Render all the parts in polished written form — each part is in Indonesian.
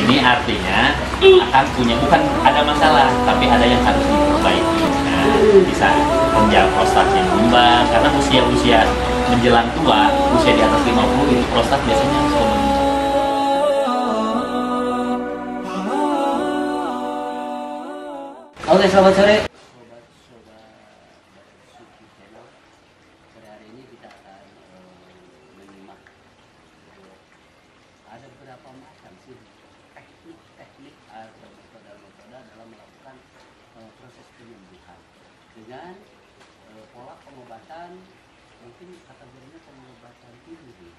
Ini artinya akan punya, bukan ada masalah, tapi ada yang harus diperbaiki. Nah, bisa penjal prostat yang menyumbang, karena usia-usia menjelang tua, usia di atas 50 itu prostat biasanya suka menyumbang. Oke, selamat sore. Sobat-sobat Suki Channel. Sore hari ini kita akan menyimak ada beberapa macam sih teknik atau metode dalam melakukan proses penyembuhan dengan pola pengobatan, mungkin kategorinya pengobatan ini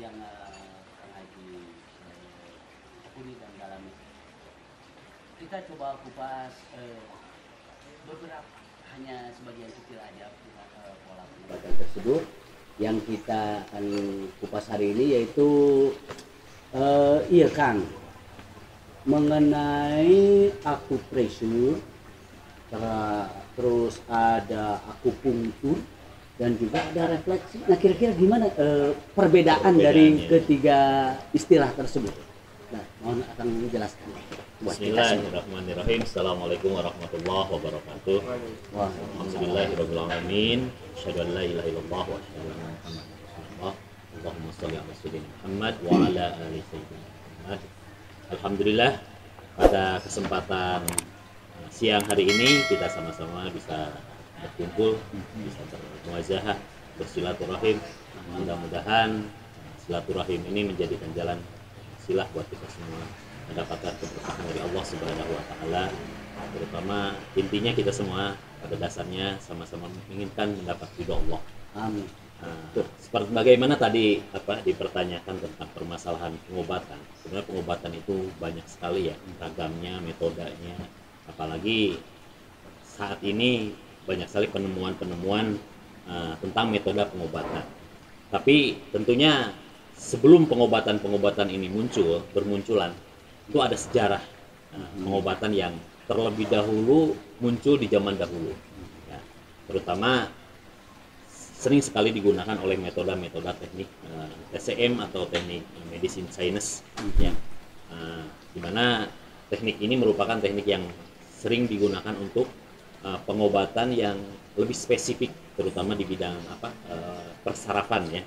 yang Kang Haji tekuni dan dalami. Kita coba kupas beberapa, hanya sebagian kecil aja pola pengobatan tersebut. Yang kita akan kupas hari ini yaitu iya Kang, mengenai akupressure, terus ada akupunktur dan juga ada refleksi. Nah, kira-kira gimana perbedaan dari ketiga istilah tersebut? Nah, mohon akan menjelaskan. Bismillahirrahmanirrahim. Assalamualaikum warahmatullahi wabarakatuh. Alhamdulillahirrahmanirrahim. Asyhadu an la ilaha illallah wa asyhadu anna Muhammadan rasulullah. Allahumma shalli ala sayyidina Muhammad wa ala ali sayyidina Muhammad. Alhamdulillah, pada kesempatan siang hari ini kita sama-sama bisa berkumpul, bisa bermuazahah, bersilaturahim. Mudah-mudahan silaturahim ini menjadikan jalan silah buat kita semua mendapatkan keberkahan dari Allah Subhanahu wa taala. Terutama intinya kita semua pada dasarnya sama-sama menginginkan mendapat ridho Allah. Amin. Seperti bagaimana tadi dipertanyakan tentang permasalahan pengobatan. Sebenarnya pengobatan itu banyak sekali ya ragamnya, metodenya. Apalagi saat ini banyak sekali penemuan-penemuan tentang metode pengobatan. Tapi tentunya sebelum pengobatan-pengobatan ini bermunculan, itu ada sejarah pengobatan yang terlebih dahulu muncul di zaman dahulu. Ya, terutama sering sekali digunakan oleh metode-metode teknik TCM atau teknik medicine science, ya, di mana teknik ini merupakan teknik yang sering digunakan untuk pengobatan yang lebih spesifik, terutama di bidang persarafan ya.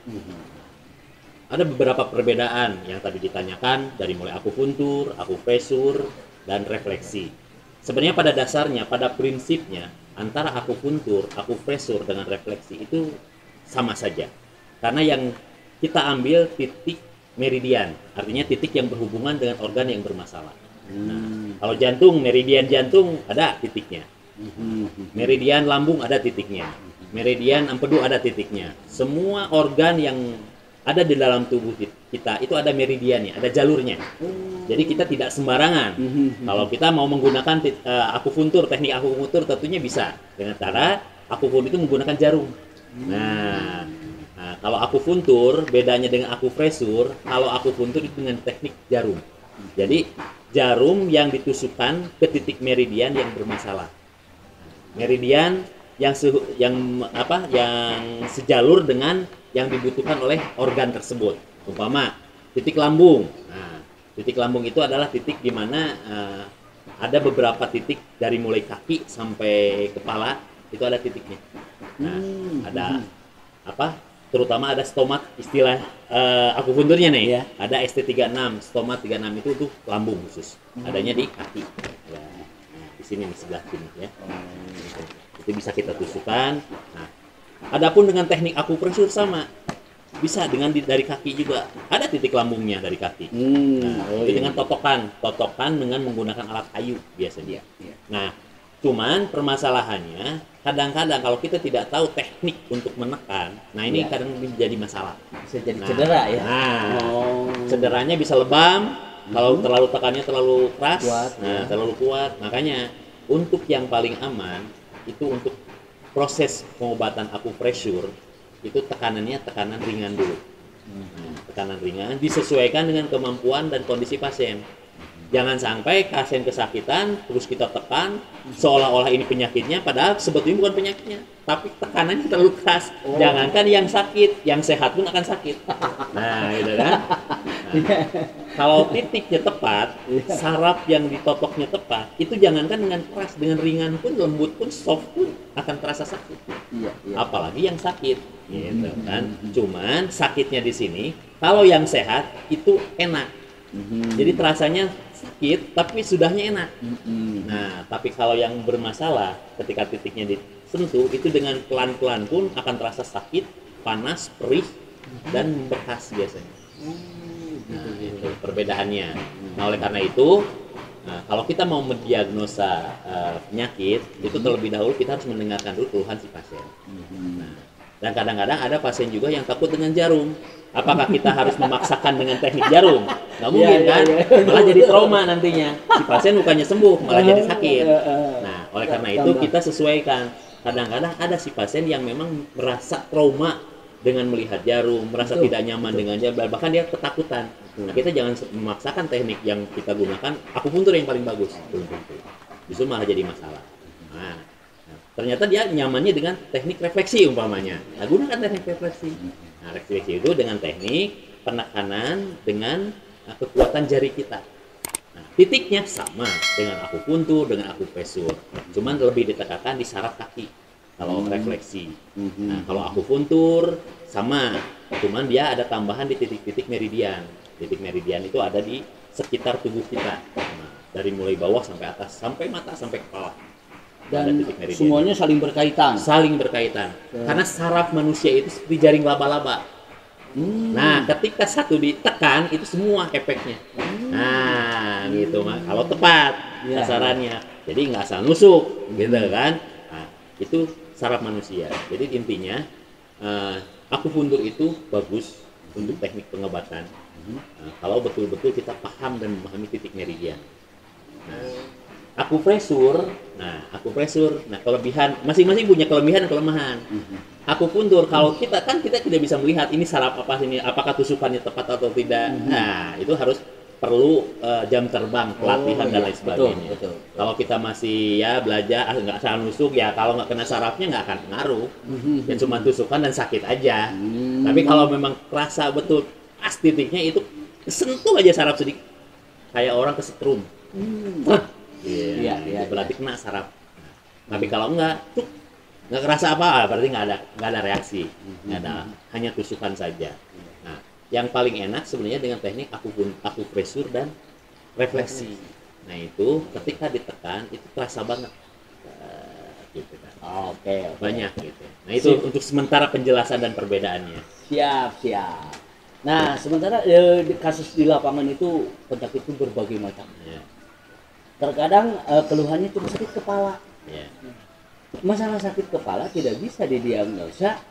Ada beberapa perbedaan yang tadi ditanyakan dari mulai akupuntur, akupressur, dan refleksi. Sebenarnya pada dasarnya, pada prinsipnya antara akupuntur, akupressur dengan refleksi itu sama saja. Karena yang kita ambil titik meridian, artinya titik yang berhubungan dengan organ yang bermasalah. Nah, kalau jantung, meridian jantung ada titiknya. Meridian lambung ada titiknya. Meridian empedu ada titiknya. Semua organ yang ada di dalam tubuh kita itu ada meridiannya, ada jalurnya. Jadi kita tidak sembarangan. Kalau kita mau menggunakan akupuntur, teknik akupuntur tentunya bisa dengan cara akupuntur itu menggunakan jarum. Nah, kalau akupuntur bedanya dengan akupressur, kalau akupuntur itu dengan teknik jarum. Jadi jarum yang ditusukkan ke titik meridian yang bermasalah. Meridian yang sejalur dengan yang dibutuhkan oleh organ tersebut. Umpama titik lambung. Nah, titik lambung itu adalah titik di mana ada beberapa titik dari mulai kaki sampai kepala itu ada titiknya. Nah, ada terutama ada stomat, istilah akupunturnya nih. Yeah. Ada ST36, stomat 36 itu tuh lambung khusus. Adanya di kaki. Ya, nah, di sini di sebelah sini ya. Itu bisa kita tusukkan. Nah, adapun dengan teknik akupressur sama, bisa dari kaki juga. Ada titik lambungnya dari kaki. Itu dengan totokan dengan menggunakan alat kayu biasanya. Nah, cuman permasalahannya kadang-kadang kalau kita tidak tahu teknik untuk menekan, nah ini kadang menjadi masalah. Bisa jadi cedera ya. Nah, cederanya bisa lebam kalau terlalu tekannya terlalu keras, terlalu kuat. Makanya untuk yang paling aman itu untuk proses pengobatan akupressur itu tekanannya tekanan ringan dulu. Tekanan ringan disesuaikan dengan kemampuan dan kondisi pasien. Jangan sampai pasien kesakitan terus kita tekan seolah-olah ini penyakitnya, padahal sebetulnya bukan penyakitnya, tapi tekanannya terlalu keras. Jangankan yang sakit, yang sehat pun akan sakit. Nah, gitu kan. Nah, kalau titiknya tepat, Iya. saraf yang ditotoknya tepat, itu jangankan dengan keras, dengan ringan pun, lembut pun, soft pun akan terasa sakit. Iya, iya. Apalagi yang sakit, gitu kan. Cuman sakitnya di sini, kalau yang sehat itu enak. Jadi terasanya sakit, tapi sudahnya enak. Nah, tapi kalau yang bermasalah, ketika titiknya disentuh, itu dengan pelan-pelan pun akan terasa sakit, panas, perih, dan bekas biasanya. Nah, itu perbedaannya. Nah, oleh karena itu, kalau kita mau mendiagnosa penyakit, itu terlebih dahulu kita harus mendengarkan dulu keluhan si pasien. Nah, dan kadang-kadang ada pasien juga yang takut dengan jarum. Apakah kita harus memaksakan dengan teknik jarum? Nggak mungkin kan? Malah jadi trauma nantinya. Si pasien bukannya sembuh, malah jadi sakit. Nah, oleh karena itu kita sesuaikan. Kadang-kadang ada si pasien yang memang merasa trauma dengan melihat jarum, merasa tidak nyaman dengan jarum, bahkan dia ketakutan. Nah, kita jangan memaksakan teknik yang kita gunakan, akupuntur yang paling bagus, belum tentu. Justru malah jadi masalah. Nah, ternyata dia nyamannya dengan teknik refleksi umpamanya. Nah, gunakan teknik refleksi. Nah, refleksi itu dengan teknik penekanan dengan kekuatan jari kita. Nah, titiknya sama dengan akupuntur, dengan akupresur. Cuman lebih ditekankan di saraf kaki kalau refleksi. Nah, kalau akupuntur sama, cuman dia ada tambahan di titik-titik meridian. Titik meridian itu ada di sekitar tubuh kita. Nah, dari mulai bawah sampai atas, sampai mata, sampai kepala. Dan semuanya saling berkaitan. Saling berkaitan. Karena saraf manusia itu seperti jaring laba-laba. Nah, ketika satu ditekan, itu semua efeknya. Nah, gitu mah. Kalau tepat sasarannya. Jadi nggak asal nusuk, gitu kan. Nah, itu saraf manusia. Jadi intinya, akupuntur itu bagus untuk teknik pengobatan. Kalau betul-betul kita paham dan memahami titik meridian. Nah, akupresur, kelebihan masing-masing punya kelebihan dan kelemahan. Akupuntur, kalau kita tidak bisa melihat ini saraf apa sini, apakah tusukannya tepat atau tidak. Nah, itu harus perlu jam terbang, pelatihan dan lain sebagainya. Betul. Kalau kita masih ya belajar nggak salah nusuk, ya kalau nggak kena sarafnya nggak akan pengaruh. Ya cuma tusukan dan sakit aja. Tapi kalau memang kerasa betul pas titiknya itu kesentuh aja saraf sedikit, kayak orang kesetrum. Iya, berarti kena saraf. Tapi kalau enggak, nggak kerasa apa, berarti nggak ada reaksi, nggak ada, hanya tusukan saja. Nah, yang paling enak sebenarnya dengan teknik akupresur dan refleksi. Nah, itu ketika ditekan itu terasa banget, gitu kan. Oke. Banyak gitu. Nah, itu untuk sementara penjelasan dan perbedaannya. Siap. Nah, sementara kasus di lapangan itu penyakit itu berbagai macam. Ya. Terkadang keluhannya cuma sakit kepala. Ya. Masalah sakit kepala tidak bisa didiagnosa.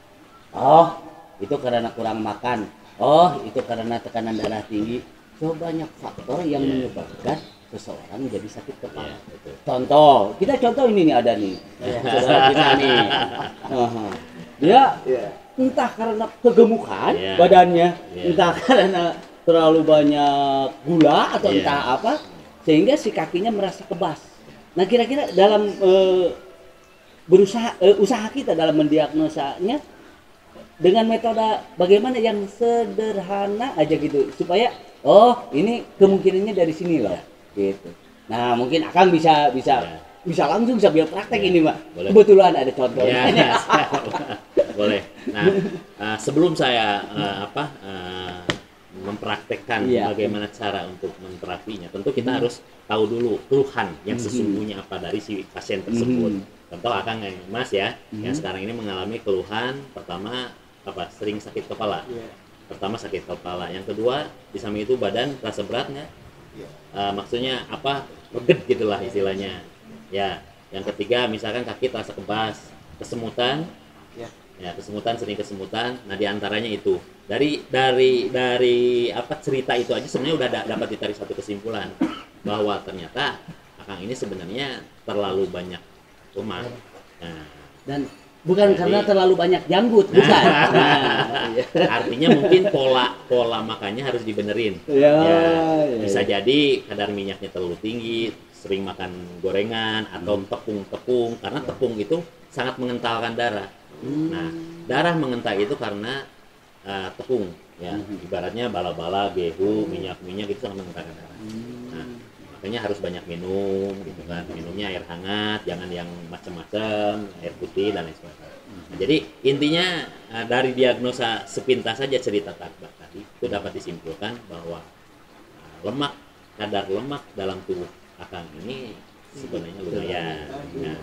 Oh, itu karena kurang makan. Oh, itu karena tekanan darah tinggi. So banyak faktor yang menyebabkan seseorang jadi sakit kepala. Betul. Contoh, kita contoh ini nih ada nih. Saudara kita nih. Dia entah karena kegemukan badannya, entah karena terlalu banyak gula atau entah apa, sehingga si kakinya merasa kebas. Nah, kira-kira dalam usaha kita dalam mendiagnosanya dengan metode bagaimana yang sederhana aja gitu supaya ini kemungkinannya dari sini loh gitu. Nah, mungkin Akang bisa langsung sambil praktek ini, Pak. Boleh. Kebetulan ada contohnya. Boleh. Nah, sebelum saya mempraktekkan bagaimana cara untuk menterapinya, tentu kita harus tahu dulu keluhan yang sesungguhnya apa dari si pasien tersebut. Contoh Akang Mas ya, yang sekarang ini mengalami keluhan pertama sering sakit kepala. Pertama sakit kepala, yang kedua di samping itu badan terasa berat nggak? Maksudnya reged gitulah istilahnya. Ya, yang ketiga misalkan kaki terasa kebas, kesemutan. Ya, sering kesemutan. Nah, diantaranya itu dari cerita itu aja sebenarnya udah dapat ditarik satu kesimpulan bahwa ternyata Akang ini sebenarnya terlalu banyak lemak. Nah, dan bukan karena terlalu banyak janggut, bukan. Artinya mungkin pola makannya harus dibenerin. Bisa jadi kadar minyaknya terlalu tinggi, sering makan gorengan atau tepung karena tepung itu sangat mengentalkan darah. Nah, darah mengental itu karena tepung Ya, ibaratnya bala-bala, gehu, minyak-minyak itu sangat mengentarkan darah. Nah, makanya harus banyak minum gitu kan. Minumnya air hangat, jangan yang macam-macam, air putih dan lain sebagainya. Nah, jadi intinya dari diagnosa sepintas saja cerita tadi itu dapat disimpulkan bahwa lemak, kadar lemak dalam tubuh Akang ini sebenarnya lumayan. Nah,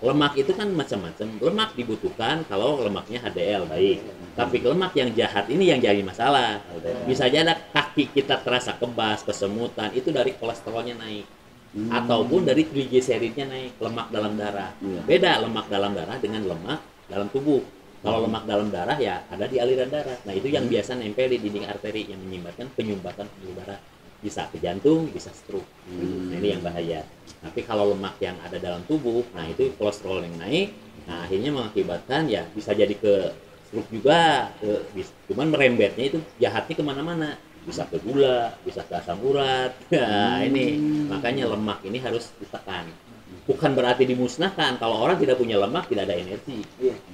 lemak itu kan macam-macam. Lemak dibutuhkan kalau lemaknya HDL baik. Tapi lemak yang jahat ini yang jadi masalah. Bisa jadi kaki kita terasa kebas, kesemutan, itu dari kolesterolnya naik. Ataupun dari trigliseridnya naik, lemak dalam darah. Beda lemak dalam darah dengan lemak dalam tubuh. Kalau lemak dalam darah ya ada di aliran darah. Nah, itu yang biasa nempel di dinding arteri yang menyumbangkan penyumbatan pembuluh darah. Bisa ke jantung, bisa stroke. Nah, ini yang bahaya. Tapi kalau lemak yang ada dalam tubuh, nah itu kolesterol yang naik, nah akhirnya mengakibatkan ya bisa jadi ke stroke juga, cuman merembetnya itu jahatnya kemana-mana, bisa ke gula, bisa ke asam urat. Nah, ini makanya lemak ini harus ditekan. Bukan berarti dimusnahkan. Kalau orang tidak punya lemak tidak ada energi,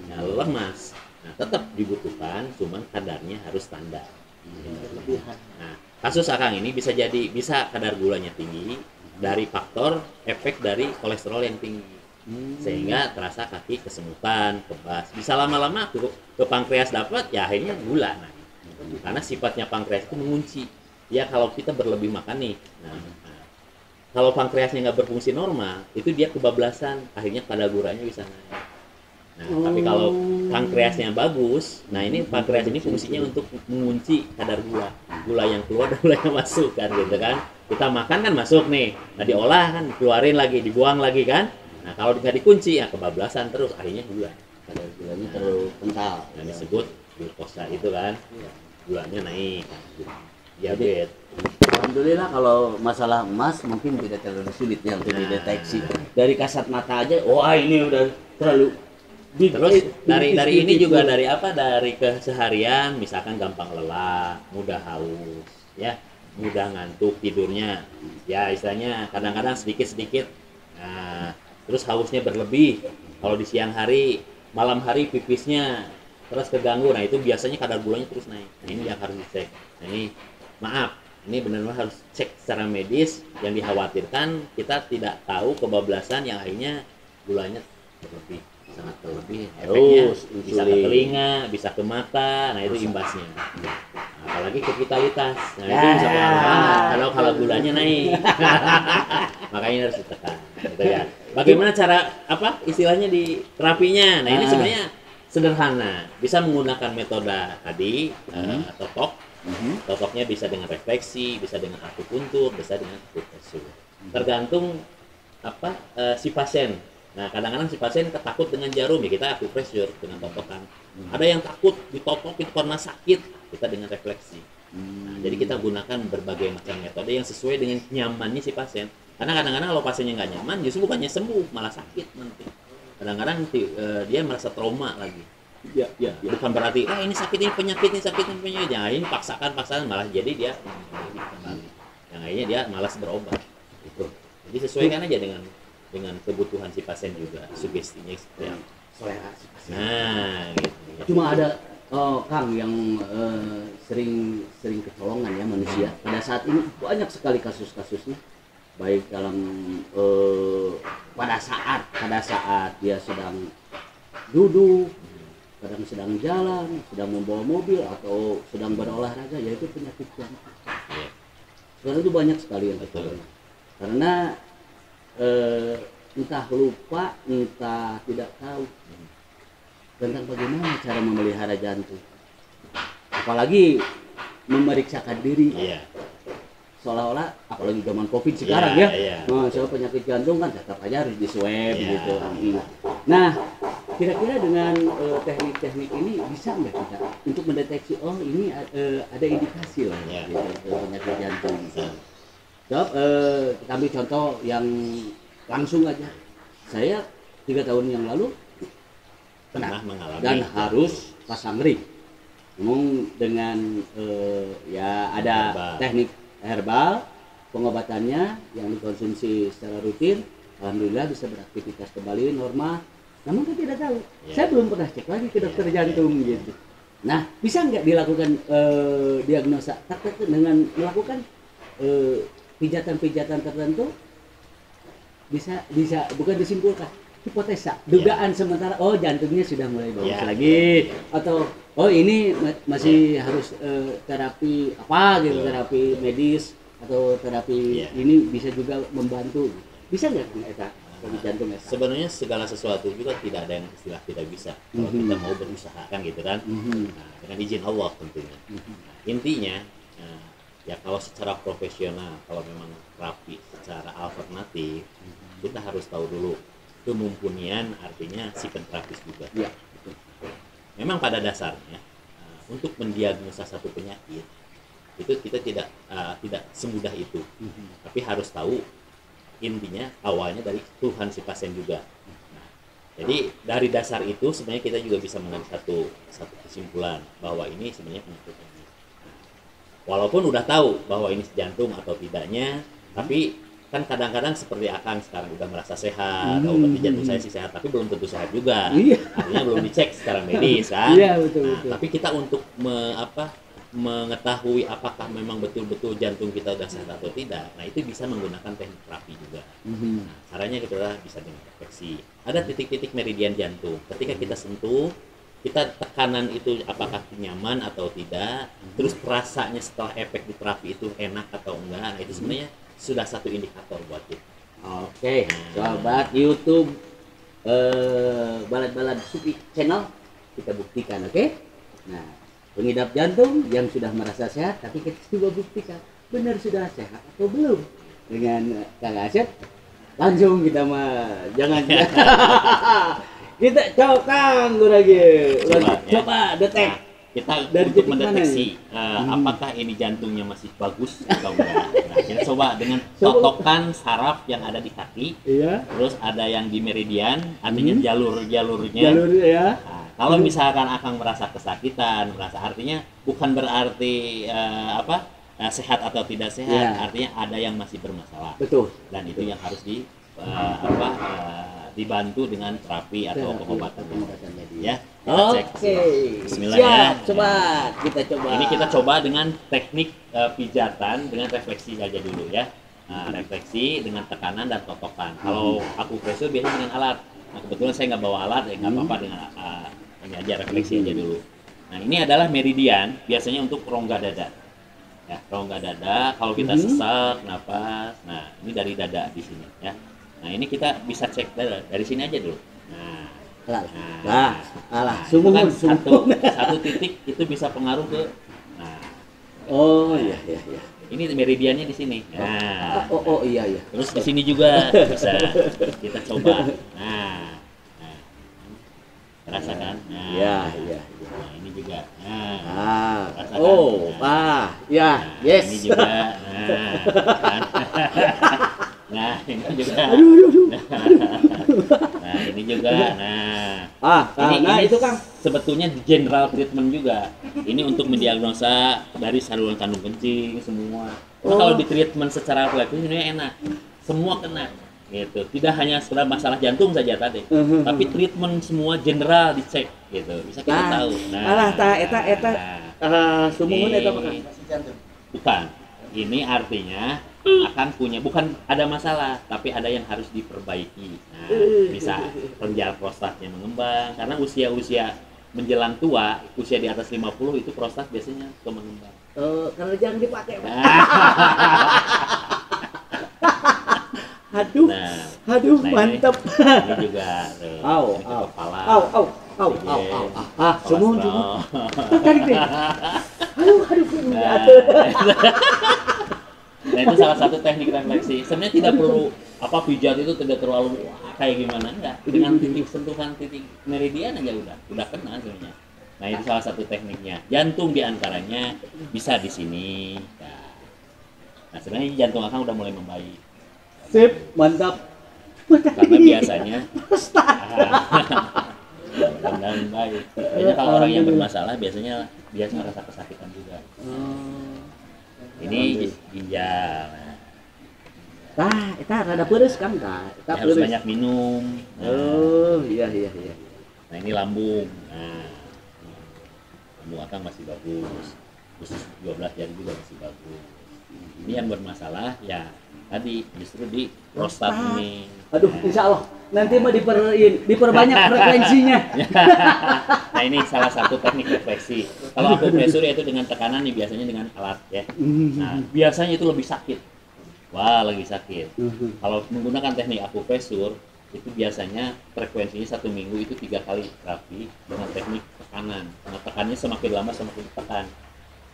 nah, lemas. Nah, tetap dibutuhkan, cuman kadarnya harus standar. Nah, kasus Akang ini bisa kadar gulanya tinggi dari faktor efek dari kolesterol yang tinggi, sehingga terasa kaki kesemutan, kebas. Bisa lama-lama ke pankreas dapat, ya akhirnya gula. Nah, karena sifatnya pankreas itu mengunci. Ya kalau kita berlebih makan nih, kalau pankreasnya nggak berfungsi normal, itu dia kebablasan, akhirnya kadar gulanya bisa naik. Nah, tapi kalau pankreasnya bagus, nah ini pankreas ini fungsinya untuk mengunci kadar gula yang keluar dan gula yang masuk kan gitu kan. Kita makan kan masuk nih, nah diolah kan, keluarin lagi, dibuang lagi kan. Nah kalau nggak dikunci ya kebablasan terus, akhirnya gula. Kadar gulanya terlalu kental. Yang disebut glukosa itu kan, gulanya naik. Diabetes. Alhamdulillah kalau masalah emas mungkin tidak terlalu sulit ya untuk dideteksi. Dari kasat mata aja, wah ini udah terlalu. Terus dari ini juga dari apa? Dari keseharian, misalkan gampang lelah, mudah haus, ya, mudah ngantuk tidurnya, ya istilahnya kadang-kadang sedikit-sedikit. Nah, terus hausnya berlebih. Kalau di siang hari, malam hari pipisnya terus keganggu. Nah itu biasanya kadar gulanya terus naik. Nah ini yang harus dicek. Nah ini maaf, ini benar-benar harus cek secara medis. Yang dikhawatirkan kita tidak tahu kebablasan yang akhirnya gulanya berlebih. Sangat berlebih, efeknya bisa ke telinga, bisa ke mata, nah itu imbasnya. Nah, apalagi ke vitalitas, nah itu bisa pengaruh kalau gulanya naik. Makanya harus ditekan, gitu ya. Bagaimana cara apa istilahnya di terapinya? Nah ini sebenarnya sederhana, bisa menggunakan metode tadi totok. Totoknya bisa dengan refleksi, bisa dengan akupuntur, bisa dengan akupresur. Tergantung apa si pasien. Nah kadang-kadang si pasien takut dengan jarum, ya kita akupresur dengan totokan. Ada yang takut ditotok itu karena sakit, kita dengan refleksi. Nah, jadi kita gunakan berbagai macam metode yang sesuai dengan nyamannya si pasien. Karena kadang-kadang kalau pasiennya nggak nyaman, justru bukannya sembuh, malah sakit nanti. Kadang-kadang dia merasa trauma lagi. Bukan berarti, ini sakit, ini penyakit, ya ini paksakan, malah jadi dia kembali. Yang akhirnya dia malas berobat. Gitu. Jadi sesuaikan aja dengan kebutuhan si pasien juga, sugestinya seperti apa. Selera si pasien. Nah, gitu. Cuma ada Kang yang sering kecolongan ya manusia. Pada saat ini banyak sekali kasus-kasusnya, baik dalam pada saat dia sedang duduk, kadang sedang jalan, sedang membawa mobil atau sedang berolahraga, yaitu penyakit jantung. Sekarang itu banyak sekali yang kecolongan. Karena entah lupa, entah tidak tahu tentang bagaimana cara memelihara jantung, apalagi memeriksakan diri. Seolah-olah, apalagi zaman COVID sekarang soal penyakit jantung kan tetap aja harus di swab gitu. Nah, kira-kira dengan teknik-teknik ini bisa nggak kita untuk mendeteksi ini ada indikasi lah gitu, penyakit jantung. Kita ambil contoh yang langsung aja. Saya 3 tahun yang lalu pernah mengalami dan harus pasang ring. Dengan ada teknik herbal pengobatannya yang dikonsumsi secara rutin. Alhamdulillah bisa beraktivitas kembali normal. Namun saya tidak tahu. Saya belum pernah cek lagi ke dokter jantung gitu. Nah, bisa nggak dilakukan diagnosa tertentu dengan melakukan pijatan-pijatan tertentu, bisa bukan disimpulkan, hipotesa, dugaan sementara, oh jantungnya sudah mulai bagus lagi, atau oh ini masih harus terapi apa gitu, terapi medis atau terapi ini bisa juga membantu. Bisa nggak eta jantung eta? Sebenarnya segala sesuatu juga tidak ada yang istilah tidak bisa kalau kita mau berusaha kan gitu kan. Nah, dengan izin Allah tentunya. Nah, intinya ya kalau secara profesional, kalau memang terapi secara alternatif, kita harus tahu dulu kemumpunian, artinya si penterapis juga. Ya. Memang pada dasarnya untuk mendiagnosa satu penyakit itu kita tidak semudah itu, tapi harus tahu intinya awalnya dari Tuhan si pasien juga. Nah, jadi dari dasar itu sebenarnya kita juga bisa mengambil satu kesimpulan bahwa ini sebenarnya penyakit ini. Nah, walaupun udah tahu bahwa ini jantung atau tidaknya, tapi kan kadang-kadang seperti Akang sekarang udah merasa sehat, obat jantung saya sih sehat, tapi belum tentu sehat juga. Artinya belum dicek secara medis kan. Iya, betul. Tapi kita untuk mengetahui apakah memang betul-betul jantung kita udah sehat atau tidak, nah itu bisa menggunakan teknik terapi juga. Nah, caranya kita bisa dengan refleksi. Ada titik-titik meridian jantung. Ketika kita sentuh, kita tekanan itu apakah nyaman atau tidak, terus rasanya setelah efek di terapi itu enak atau enggak, nah itu sebenarnya sudah satu indikator buat kita. Oke, sobat YouTube Balad-Balad Supi channel, kita buktikan, oke? Nah, pengidap jantung yang sudah merasa sehat, tapi kita coba buktikan benar sudah sehat atau belum dengan Kang Asep. Langsung kita mah jangan kita coba lagi coba detek. Nah, kita dari untuk titik mendeteksi apakah ini jantungnya masih bagus atau enggak. Nah, kita coba dengan totokan saraf yang ada di kaki. Iya. Terus ada yang di meridian, artinya jalurnya. Jalur ya. Nah, kalau misalkan Akang merasa kesakitan, artinya bukan berarti sehat atau tidak sehat, artinya ada yang masih bermasalah. Betul. Dan itu yang harus dibantu dengan terapi atau pengobatan ya. Oke. Bismillah. Siap, ya. coba kita coba. Ini kita coba dengan teknik pijatan dengan refleksi saja dulu ya. Nah, refleksi dengan tekanan dan totokan. Kalau aku pressure biasanya dengan alat. Nah, kebetulan saya nggak bawa alat, ya nggak apa-apa dengan ini aja refleksi aja dulu. Nah, ini adalah meridian biasanya untuk rongga dada. Ya, rongga dada. Kalau kita sesak, napas, nah ini dari dada di sini ya. Nah, ini kita bisa cek dari sini aja dulu. Kan satu titik itu bisa pengaruh ke. Iya. Ini meridiannya di sini. Nah, iya. Terus di sini juga bisa kita coba. Nah, rasakan. Nah, ini juga. Rasakan. Yes. Ini juga. Nah, ini juga. Nah, ini juga. Ini itu Kang sebetulnya general treatment juga. Ini untuk mendiagnosa dari saluran kandung kencing semua. Nah, kalau di treatment secara kolektif ini enak. Semua kena. Gitu. Tidak hanya sekedar masalah jantung saja tadi, tapi treatment semua general dicek gitu. Bisa kita tahu. sumuhun eta mah bukan. Ini artinya akan punya, bukan ada masalah, tapi ada yang harus diperbaiki. Nah, bisa penjara prostatnya mengembang karena usia-usia menjelang tua, usia di atas 50 itu prostat biasanya mengembang. Karena jangan dipakai. Aduh, mantap. Ini juga kepala. Sumuhun. Tarik deh. Nah, itu salah satu teknik refleksi. Sebenarnya tidak perlu pijat itu tidak terlalu kayak gimana, enggak. Dengan titik sentuhan titik meridian aja udah kena sebenarnya. Nah, itu salah satu tekniknya. Jantung diantaranya bisa di sini. Nah, sebenarnya jantung Akang udah mulai membaik. Sip, mantap. Karena biasanya mudah-mudahan baik. Biasanya kalau orang yang bermasalah biasanya merasa kesakitan juga. Ini ginjal. Eta rada pedes kan, harus banyak minum. Iya. Nah, ini lambung. ritme akang masih bagus, khusus 12 jari juga masih bagus. Ini yang bermasalah ya tadi justru di prostat ini. Aduh, insya Allah nanti mah diperbanyak frekuensinya. Nah ini salah satu teknik refleksi. Kalau akupresur itu dengan tekanan nih biasanya dengan alat ya. Nah biasanya itu lebih sakit. Wah lebih sakit. Kalau menggunakan teknik akupresur itu biasanya frekuensinya 1 minggu itu 3 kali terapi dengan teknik tekanan. Nah tekannya semakin lama semakin ditekan,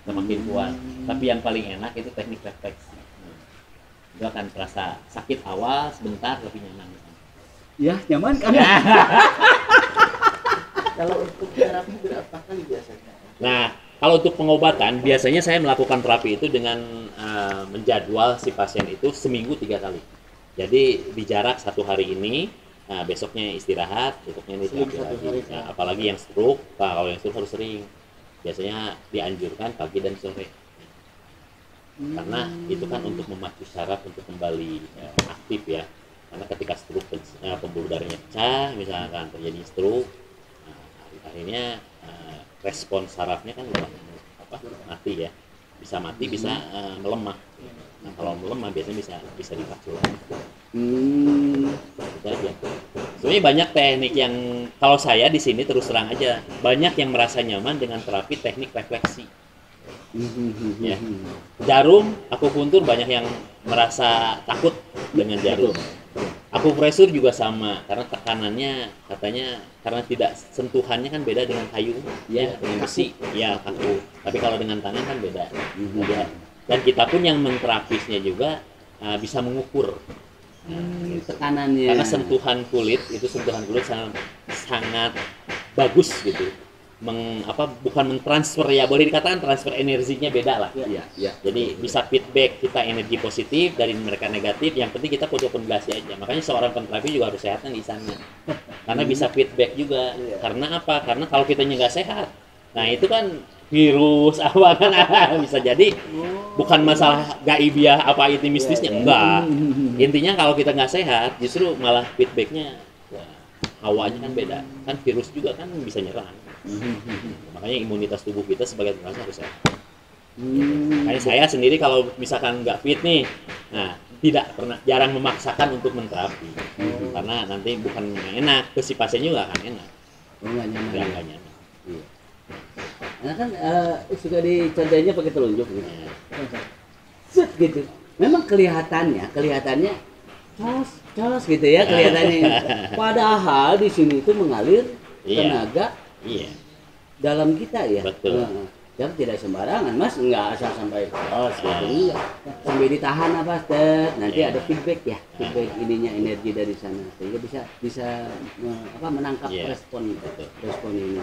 semakin kuat. Tapi yang paling enak itu teknik refleksi. Itu akan terasa sakit awal sebentar tapi nyaman. Ya nyaman kan? Kalau untuk terapi berapa kali biasanya? Nah kalau untuk pengobatan biasanya saya melakukan terapi itu dengan menjadwal si pasien itu seminggu 3 kali. Jadi di jarak 1 hari ini, nah besoknya istirahat, besoknya ini terapi lagi. Nah, apalagi yang stroke, kalau yang stroke harus sering. Biasanya dianjurkan pagi dan sore. Karena itu kan untuk memacu saraf untuk kembali aktif ya. Karena ketika stroke pembuluh darahnya pecah, misalkan terjadi stroke, akhirnya respon sarafnya kan mati ya. Bisa mati, bisa melemah. Nah kalau melemah biasanya bisa dipacu lagi. Itu aja. Sebenarnya banyak teknik yang kalau saya di sini terus terang aja banyak yang merasa nyaman dengan terapi teknik refleksi. Ya. Jarum, akupuntur banyak yang merasa takut dengan jarum. Akupresur juga sama karena tekanannya katanya karena tidak sentuhannya kan beda dengan kayu ya dengan besi ya kaku. Tapi kalau dengan tangan kan beda. Dan kita pun yang menterapisnya juga bisa mengukur tekanannya. Karena sentuhan kulit sangat bagus gitu. Bukan mentransfer ya, boleh dikatakan transfer energinya beda lah. Iya. Jadi bisa feedback kita energi positif dari mereka negatif. Yang penting kita foto kondisi aja. Makanya seorang penterapi juga harus sehat kan di sana. Karena bisa feedback juga. Karena apa? Karena kalau kitanya nggak sehat, nah itu kan virus apa kan bisa jadi bukan masalah gaibiah apa itu mistisnya enggak. Intinya kalau kita nggak sehat, justru malah feedbacknya hawanya kan beda. Kan virus juga kan bisa nyerang. Makanya imunitas tubuh kita sebagai pengawas harus sehat. Makanya saya sendiri kalau misalkan nggak fit nih, nah jarang memaksakan untuk menterapi, karena nanti bukan enak ke si pasien juga akan enak. Nggak nyaman. Nggak nyaman. Iya. Nah kan suka dicontohnya pakai telunjuk gitu. Set gitu. Memang kelihatannya cos gitu ya kelihatannya. Padahal di sini itu mengalir tenaga dalam kita ya. Betul. Jadi tidak sembarangan mas, nggak asal sampai gitu ya. Sampai ditahan apa nanti ada feedback ya, feedback ininya energi dari sana sehingga bisa menangkap respon ini.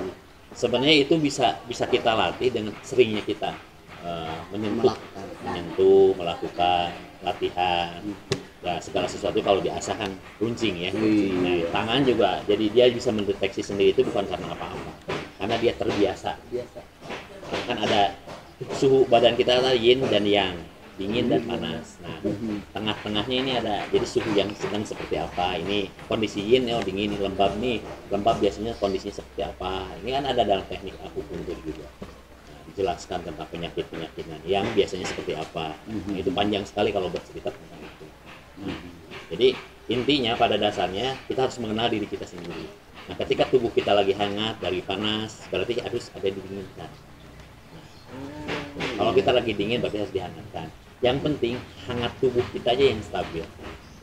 Sebenarnya itu bisa kita latih dengan seringnya kita menyentuh, melakukan latihan. Ya segala sesuatu kalau diasahkan runcing ya. Nah, tangan juga jadi dia bisa mendeteksi sendiri itu bukan karena apa-apa. Karena dia terbiasa. Kan ada suhu badan kita ada yin dan yang, dingin dan panas. Nah, tengah-tengahnya ini ada jadi suhu yang sedang seperti apa. Ini kondisi yin dingin, ini lembab nih. Lembab biasanya kondisinya seperti apa. Ini kan ada dalam teknik akupuntur juga. Dijelaskan tentang penyakit-penyakitnya yang biasanya seperti apa. Itu panjang sekali kalau bercerita tentang itu. Jadi intinya pada dasarnya kita harus mengenal diri kita sendiri. Nah, ketika tubuh kita lagi hangat, lagi panas, berarti harus ada didinginkan. Kalau kita lagi dingin berarti harus dihangatkan. Yang penting hangat tubuh kita aja yang stabil.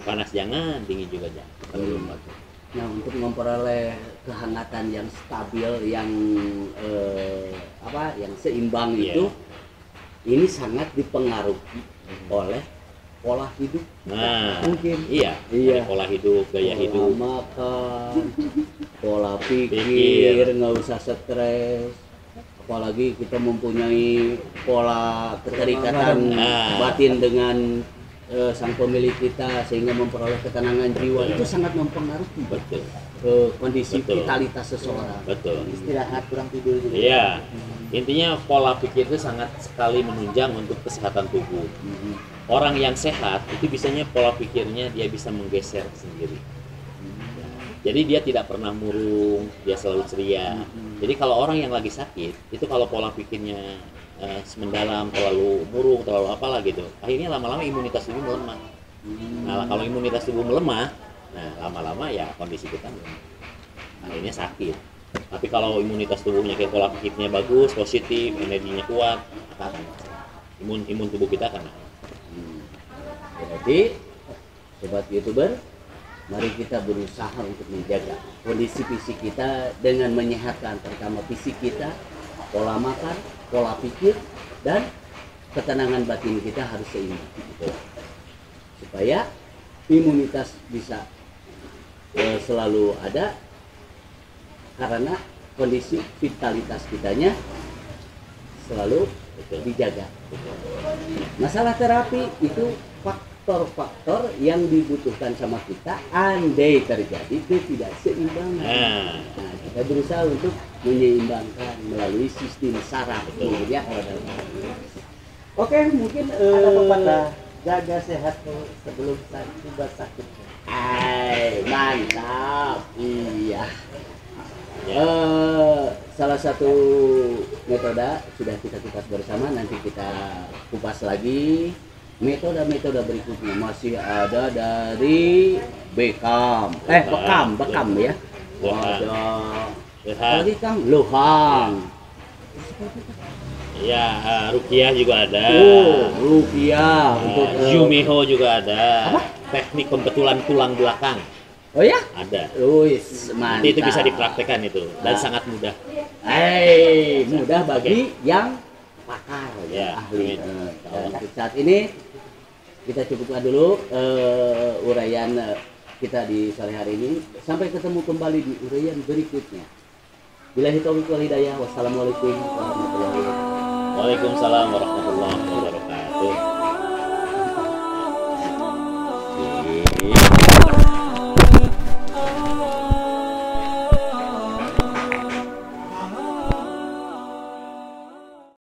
Panas jangan, dingin juga jangan. Nah, untuk memperoleh kehangatan yang stabil, yang yang seimbang itu, ini sangat dipengaruhi oleh pola hidup. Nah, mungkin iya. Pola hidup, gaya hidup, makan, pola pikir, nggak usah stres. Apalagi kita mempunyai pola keterikatan batin dengan sang pemilik kita sehingga memperoleh ketenangan jiwa. Itu sangat mempengaruhi kondisi vitalitas seseorang. Istirahat, kurang tidur juga. Iya. Intinya pola pikir itu sangat sekali menunjang untuk kesehatan tubuh. Orang yang sehat itu biasanya pola pikirnya dia bisa menggeser sendiri. Jadi dia tidak pernah murung, dia selalu ceria. Jadi kalau orang yang lagi sakit, itu kalau pola pikirnya mendalam, terlalu murung, terlalu apalah gitu, akhirnya lama-lama imunitas tubuh melemah. Nah, kalau imunitas tubuh melemah, nah lama-lama ya kondisi kita akhirnya sakit. Tapi kalau imunitas tubuhnya kayak pola pikirnya bagus, positif, energinya kuat, akan imun tubuh kita akan naik. Jadi sobat YouTuber, mari kita berusaha untuk menjaga kondisi fisik kita dengan menyehatkan pertama fisik kita, pola makan, pola pikir, dan ketenangan batin kita harus seimbang gitu. Supaya imunitas bisa selalu ada, karena kondisi vitalitas kitanya selalu dijaga. Masalah terapi itu faktor-faktor yang dibutuhkan sama kita andai terjadi ketidakseimbangan. Nah, kita berusaha untuk menyeimbangkan melalui sistem saraf. Ya, oke, mungkin Ada pepatah jaga sehat sebelum tiba sakit. Mantap. Iya. Salah satu metode sudah kita kupas bersama, nanti kita kupas lagi. Metode berikutnya masih ada dari Bekam ya. Ada lagi Kang Lohang. Ya, Rukiah juga ada. Rukiah. Untuk Yumiho juga ada. Apa? Teknik pembetulan tulang belakang. Oh ya? Ada. Mantap. Nanti itu bisa dipraktekkan itu dan sangat mudah. Mudah bagi yang pakar ya, ahli. Dan saat ini kita cukupkan dulu uraian kita di sore hari ini. Sampai ketemu kembali di uraian berikutnya. Billahi taufiq wal hidayah. Wassalamualaikum warahmatullahi wabarakatuh. Waalaikumsalam warahmatullahi wabarakatuh.